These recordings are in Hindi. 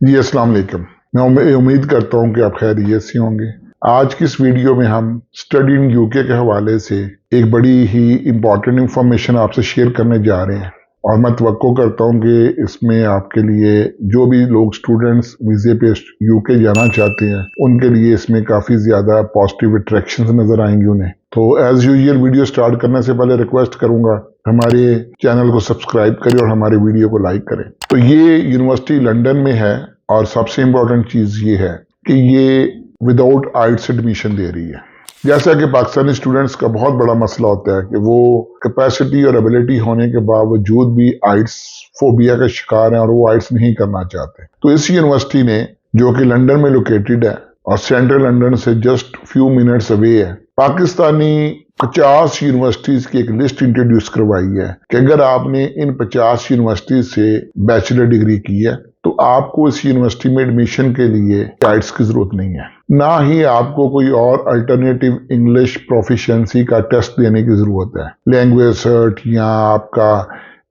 जी अस्सलाम वालेकुम। मैं उम्मीद करता हूँ कि आप खैरियत से होंगे। आज की इस वीडियो में हम स्टडी इन यूके के हवाले से एक बड़ी ही इम्पॉर्टेंट इंफॉर्मेशन आपसे शेयर करने जा रहे हैं और मैं तवक्को करता हूँ कि इसमें आपके लिए जो भी लोग स्टूडेंट्स वीज़े पे यूके जाना चाहते हैं उनके लिए इसमें काफ़ी ज़्यादा पॉजिटिव अट्रैक्शंस नज़र आएंगी उन्हें। तो एज यूजुअल वीडियो स्टार्ट करने से पहले रिक्वेस्ट करूंगा हमारे चैनल को सब्सक्राइब करें और हमारे वीडियो को लाइक करें। तो ये यूनिवर्सिटी लंदन में है और सबसे इम्पोर्टेंट चीज़ ये है कि ये विदाउट आइट्स एडमिशन दे रही है। जैसा कि पाकिस्तानी स्टूडेंट्स का बहुत बड़ा मसला होता है कि वो कैपेसिटी और एबिलिटी होने के बावजूद भी आइट्स फोबिया का शिकार हैं और वो आइट्स नहीं करना चाहते। तो इस यूनिवर्सिटी ने, जो कि लंदन में लोकेटेड है और सेंट्रल लंदन से जस्ट फ्यू मिनट्स अवे है, पाकिस्तानी 50 यूनिवर्सिटीज की एक लिस्ट इंट्रोड्यूस करवाई है कि अगर आपने इन 50 यूनिवर्सिटीज से बैचलर डिग्री की है तो आपको इस यूनिवर्सिटी में एडमिशन के लिए आइट्स की जरूरत नहीं है, ना ही आपको कोई और अल्टरनेटिव इंग्लिश प्रोफिशिएंसी का टेस्ट देने की जरूरत है। लैंग्वेज सर्ट या आपका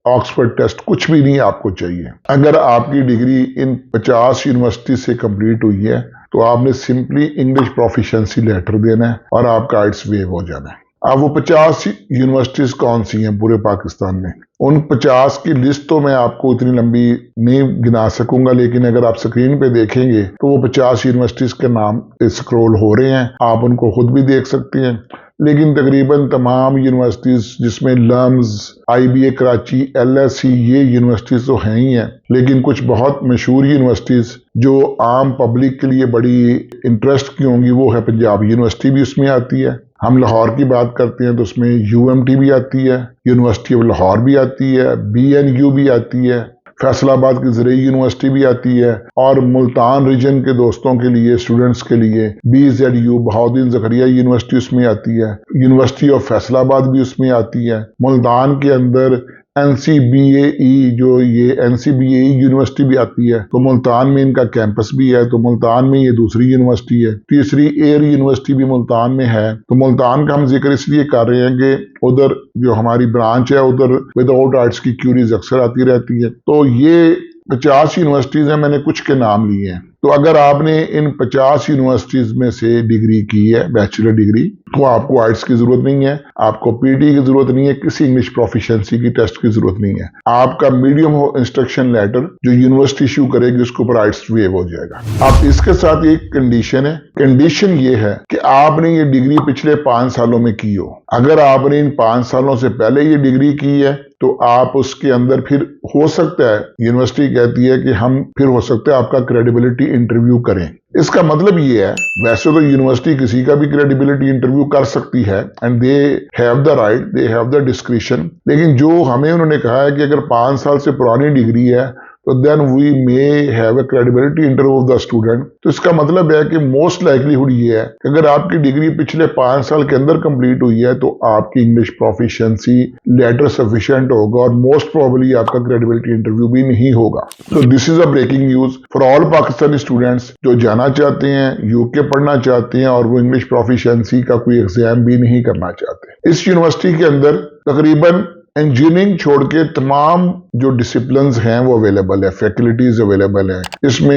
ऑक्सफोर्ड टेस्ट कुछ भी नहीं आपको चाहिए। अगर आपकी डिग्री इन 50 यूनिवर्सिटी से कंप्लीट हुई है तो आपने सिंपली इंग्लिश प्रोफिशिएंसी लेटर देना है और आपका आइट्स वेव हो जाना है। अब वो 50 यूनिवर्सिटीज कौन सी हैं पूरे पाकिस्तान में, उन 50 की लिस्ट तो मैं आपको इतनी लंबी नहीं गिना सकूंगा, लेकिन अगर आप स्क्रीन पे देखेंगे तो वो 50 यूनिवर्सिटीज के नाम स्क्रॉल हो रहे हैं, आप उनको खुद भी देख सकते हैं। लेकिन तकरीबन तमाम यूनिवर्सिटीज जिसमें लम्स, IBA कराची, LSE, ये यूनिवर्सिटीज तो हैं ही हैं, लेकिन कुछ बहुत मशहूर यूनिवर्सिटीज जो आम पब्लिक के लिए बड़ी इंटरेस्ट की होंगी वो है पंजाब यूनिवर्सिटी भी उसमें आती है। हम लाहौर की बात करते हैं तो उसमें UMT भी आती है, यूनिवर्सिटी ऑफ लाहौर भी आती है, BNU भी आती है, फैसलाबाद की ज़रई यूनिवर्सिटी भी आती है और मुल्तान रीजन के दोस्तों के लिए, स्टूडेंट्स के लिए BZU बहाउद्दीन ज़करिया यूनिवर्सिटी उसमें आती है, यूनिवर्सिटी ऑफ फैसलाबाद भी उसमें आती है। मुल्तान के अंदर NCBAE, जो ये NCBAE यूनिवर्सिटी भी आती है, तो मुल्तान में इनका कैंपस भी है, तो मुल्तान में ये दूसरी यूनिवर्सिटी है। तीसरी एयर यूनिवर्सिटी भी मुल्तान में है। तो मुल्तान का हम जिक्र इसलिए कर रहे हैं कि उधर जो हमारी ब्रांच है उधर विदाउट आर्ट्स की क्यूरीज अक्सर आती रहती है। तो ये 50 यूनिवर्सिटीज हैं, मैंने कुछ के नाम लिए हैं। तो अगर आपने इन 50 यूनिवर्सिटीज में से डिग्री की है, बैचलर डिग्री, तो आपको आइट्स की जरूरत नहीं है, आपको PT की जरूरत नहीं है, किसी इंग्लिश प्रोफिशिएंसी की टेस्ट की जरूरत नहीं है। आपका मीडियम हो इंस्ट्रक्शन लेटर जो यूनिवर्सिटी इशू करेगी उसके ऊपर आइट्स वेव हो जाएगा। अब इसके साथ एक कंडीशन है, कंडीशन ये है कि आपने ये डिग्री पिछले 5 सालों में की हो। अगर आपने इन 5 सालों से पहले ये डिग्री की है तो आप उसके अंदर फिर हो सकता है, यूनिवर्सिटी कहती है कि हम फिर हो सकता है आपका क्रेडिबिलिटी इंटरव्यू करें। इसका मतलब ये है, वैसे तो यूनिवर्सिटी किसी का भी क्रेडिबिलिटी इंटरव्यू कर सकती है and they have the right, they have the discretion, लेकिन जो हमें उन्होंने कहा है कि अगर 5 साल से पुरानी डिग्री है तो then we may have a credibility interview of the student. तो इसका मतलब है कि मोस्ट लाइकलीहुड ये है कि अगर आपकी डिग्री पिछले 5 साल के अंदर कंप्लीट हुई है तो आपकी इंग्लिश प्रोफिशिएंसी लेटर सफिशिएंट होगा और मोस्ट प्रोबेबली आपका क्रेडिबिलिटी इंटरव्यू भी नहीं होगा। तो this is a breaking news for all Pakistani students जो जाना चाहते हैं, यूके पढ़ना चाहते हैं और वो इंग्लिश प्रोफिशिएंसी का कोई एग्जाम भी नहीं करना चाहते। इस यूनिवर्सिटी के अंदर तकरीबन इंजीनियरिंग छोड़ के तमाम जो डिसिप्लिन्स हैं वो अवेलेबल है, फैकल्टीज अवेलेबल है। इसमें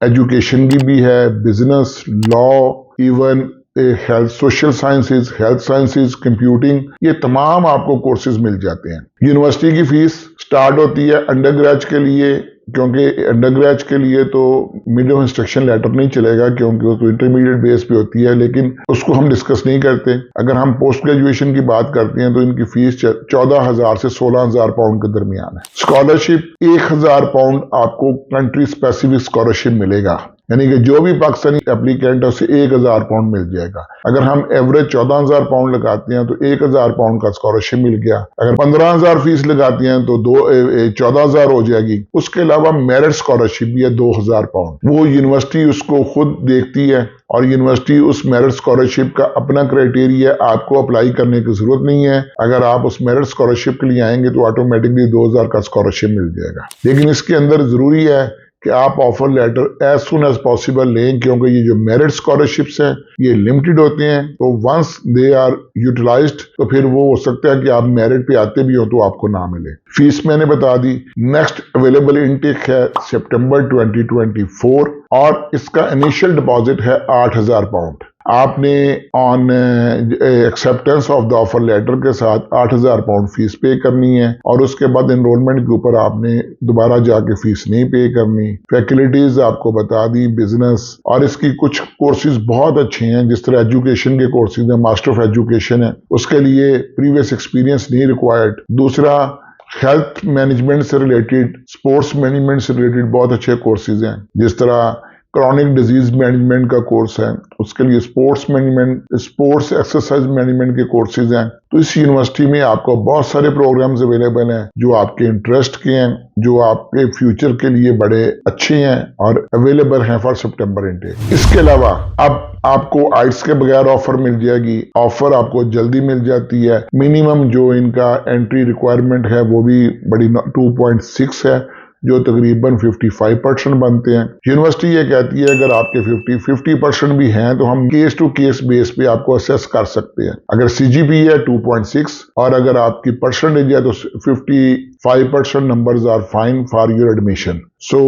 एजुकेशन की भी है, business, law, even health, social sciences, health sciences, computing, ये तमाम आपको कोर्सेज मिल जाते हैं। यूनिवर्सिटी की फीस स्टार्ट होती है अंडर ग्रेज के लिए, क्योंकि अंडर ग्रेज के लिए तो मीडियम इंस्ट्रक्शन लेटर नहीं चलेगा क्योंकि वो तो इंटरमीडिएट बेस पे होती है, लेकिन उसको हम डिस्कस नहीं करते। अगर हम पोस्ट ग्रेजुएशन की बात करते हैं तो इनकी फीस 14,000 से 16,000 पाउंड के दरमियान है। स्कॉलरशिप 1,000 पाउंड आपको कंट्री स्पेसिफिक स्कॉलरशिप मिलेगा, यानी कि जो भी पाकिस्तानी एप्लीकेंट है उसे 1,000 पाउंड मिल जाएगा। अगर हम एवरेज 14,000 पाउंड लगाते हैं तो 1,000 पाउंड का स्कॉलरशिप मिल गया। अगर 15,000 फीस लगाती हैं तो 14,000 हो जाएगी। उसके अलावा मेरिट स्कॉलरशिप भी है 2,000 पाउंड, वो यूनिवर्सिटी उसको खुद देखती है और यूनिवर्सिटी उस मेरिट स्कॉलरशिप का अपना क्राइटेरिया, आपको अप्लाई करने की जरूरत नहीं है। अगर आप उस मेरिट स्कॉलरशिप के लिए आएंगे तो ऑटोमेटिकली 2,000 का स्कॉलरशिप मिल जाएगा। लेकिन इसके अंदर जरूरी है कि आप offer letter as soon as possible लें, क्योंकि ये जो मेरिट स्कॉलरशिप्स हैं ये लिमिटेड होते हैं। तो वंस दे आर यूटिलाइज्ड तो फिर वो हो सकता है कि आप मेरिट पे आते भी हो तो आपको ना मिले। फीस मैंने बता दी। नेक्स्ट अवेलेबल इनटेक है सितंबर 2024 और इसका इनिशियल डिपॉजिट है 8,000 पाउंड। आपने on acceptance of the offer letter के साथ 8,000 पाउंड फीस पे करनी है और उसके बाद एनरोलमेंट के ऊपर आपने दोबारा जाके फीस नहीं पे करनी। फैकल्टीज आपको बता दी, बिजनेस, और इसकी कुछ कोर्सेज बहुत अच्छे हैं, जिस तरह एजुकेशन के कोर्सेज हैं, मास्टर ऑफ एजुकेशन है, उसके लिए प्रीवियस एक्सपीरियंस नहीं रिक्वायर्ड। दूसरा, हेल्थ मैनेजमेंट से रिलेटेड, स्पोर्ट्स मैनेजमेंट से रिलेटेड बहुत अच्छे कोर्सेज हैं, जिस तरह क्रॉनिक डिजीज मैनेजमेंट का कोर्स है, उसके लिए sports management, sports exercise management के कोर्सेज हैं। तो इस यूनिवर्सिटी में आपको बहुत सारे प्रोग्राम्स अवेलेबल हैं जो आपके इंटरेस्ट के हैं, जो आपके फ्यूचर के लिए बड़े अच्छे हैं और अवेलेबल हैं फॉर सितंबर इनटेक। इसके अलावा अब आपको आइट्स के बगैर ऑफर मिल जाएगी। ऑफर आपको जल्दी मिल जाती है। मिनिमम जो इनका एंट्री रिक्वायरमेंट है वो भी बड़ी 2.6 है, जो तकरीबन 55% बनते हैं। यूनिवर्सिटी ये कहती है अगर आपके 50% भी हैं तो हम केस टू केस बेस पे आपको असेस कर सकते हैं। अगर CGPA है 2.6 और अगर आपकी परसेंटेज है तो 55% numbers are fine for your admission. So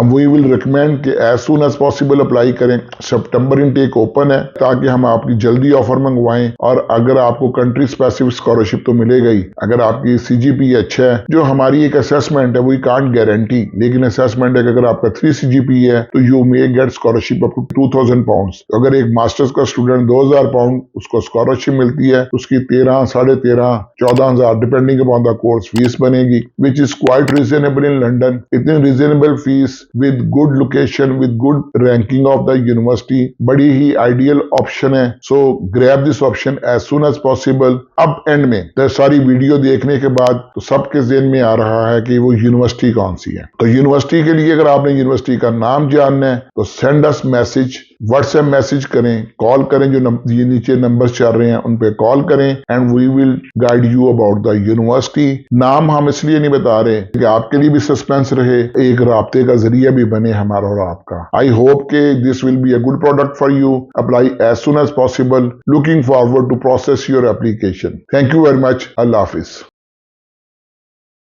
we will recommend कि as soon as possible apply करें। सितंबर इनटेक ओपन है ताकि हम आपकी जल्दी ऑफर मंगवाएं, और अगर आपको कंट्री स्पेसिफिक स्कॉलरशिप तो मिलेगा ही। अगर आपकी CGPA अच्छा है, जो हमारी एक असेसमेंट है वी कांट गारंटी, लेकिन असेसमेंट है कि अगर आपका 3 CGPA है तो you may get scholarship up to 2,000 pound. अगर एक मास्टर्स का स्टूडेंट 2,000 पाउंड उसको स्कॉलरशिप मिलती है, उसकी 13, 13,500, 14,000 depending upon the course fees बनेगी, which is quite reasonable in London. इतनी reasonable fees with good location, with good ranking of the university, बड़ी ही आइडियल ऑप्शन है। So grab this option as soon as possible. अब एंड में तो सारी वीडियो देखने के बाद तो सबके ज़हन में आ रहा है कि वो यूनिवर्सिटी कौन सी है। तो यूनिवर्सिटी के लिए अगर आपने यूनिवर्सिटी का नाम जानना है तो send us message, WhatsApp message करें, कॉल करें, जो ये नीचे नंबर चल रहे हैं उन पे कॉल करें and we will guide you about the university. नाम हम इसलिए नहीं बता रहे कि आपके लिए भी सस्पेंस रहे, एक राब्ते का जरिया भी बने हमारा और आपका। आई होप के this will be a good product for you. Apply as soon as possible. Looking forward to process your application. Thank you very much. अल्लाह हाफिज।